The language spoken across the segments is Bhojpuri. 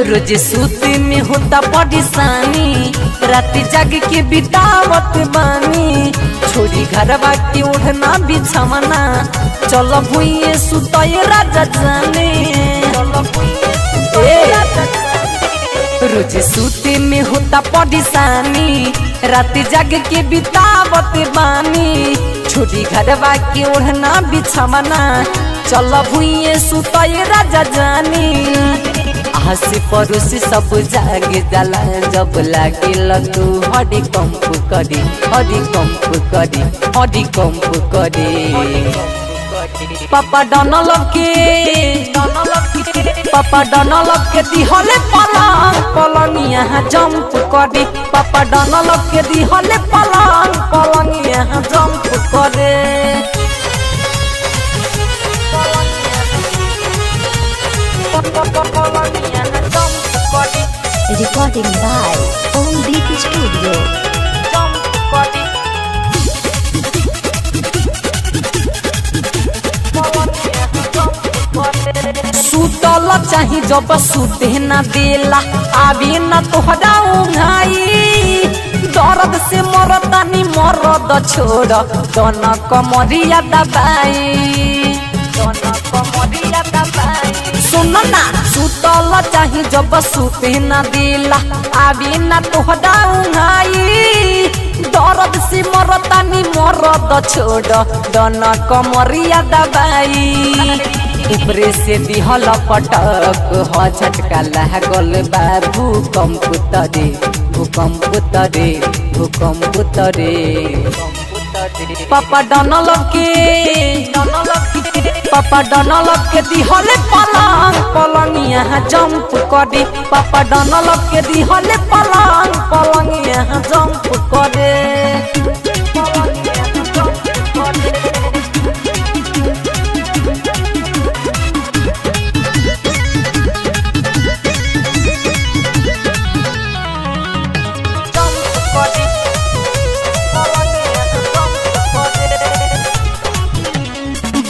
रोज सूते में होता परेशानी, रात जाग के बितावत बानी। छोड़ी घरवा के ओढ़ना बिछावना, चल भुइये सुतय राजा जाने। रोज सूते में होता परेशानी, रात जाग के बितावत बानी। छोड़ी घरवा के ओढ़ना बिछावना, चल भुइये सुतय राजा जानी। हंसी पड़ोसी सब जाग जाला, जब लागे तू हरी कंप करी, हरी कंप करी, हरी कंप करी। पापा डनल के पापा डनल के दिहले पलंग पलंग यहाँ जंप करी। पापा डनल के दिहले पलंग पलंग यहाँ जंप करे। Recording by Om Deep Studio. सुतल चाही जब सुते न देला, आवे न तोहरा उंघाई। दर्द से मरतानी मरद छोड़, दोन कमरिया दबाई, दोन कमरिया दबाई। सुन ना, सुतल चाही जब सुते न देला, आवे न तोहरा उंघाई। दर्द से मरतानी मरद छोड़, दोन कमरिया दबाई। ऊपरे से दिहल पटक ह झटका लागल बा भूकंप तरे, भूकंप तरे, भूकंप तरे। पापा डनल के दिहले पलंग पलंग यहाँ जंप करे। पापा डनल के दिहले पलंग पलंग यहाँ जंप करे।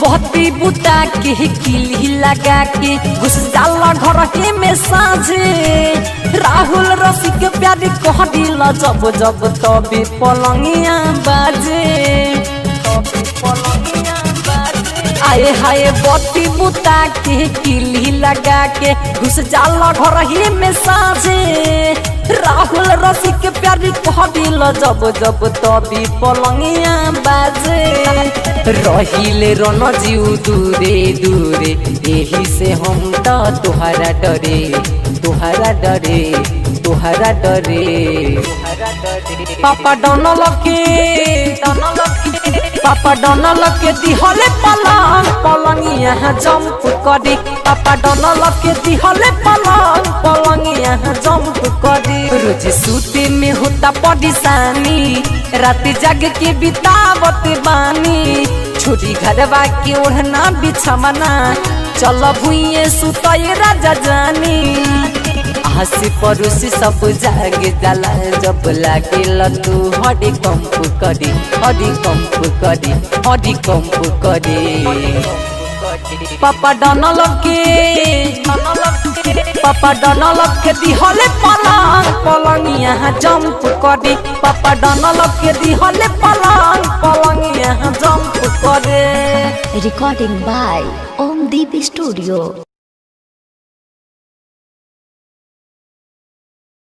बहती बुता के किली लगा के घुस जाला घर के में साझे। राहुल रसिक प्यारी कह दिल जब जब तबे पलंगिया बाजे, तबे पलंगिया बाजे। आए हाय बत्ती बुता के किली लगा के घुस जाला घर ही में साझे। राहुल रसिक प्यारी कह दिल जब जब तबे पलंगिया बाजे। रहिले रन जीव दूरे दूरे, यही से हम तो तुहरा डरे, तुहरा डरे, तुहरा डरे। पापा डनल के दिहले पलंग पलंग यहाँ जंप करी। पापा डनल के दिहले पलंग पलंग यहाँ जंप करी। रोज सूते में होता परेशानी, रात जाग के बितावत बानी। छोड़ी घरवा के ओढ़ना बिछावना, चल भुइये सुतय राजा जानी। हंसी पड़ोसी सब जाग जाला, जब लागे तू हरी कंप करी, हरी कंप करी, हरी कंप करी। पापा डनल के दिहले पलंग पलंग यहाँ जंप करी। पापा डनल के दिहले पलंग पलंग यहाँ जंप करे। Recording by Om Deep Studio.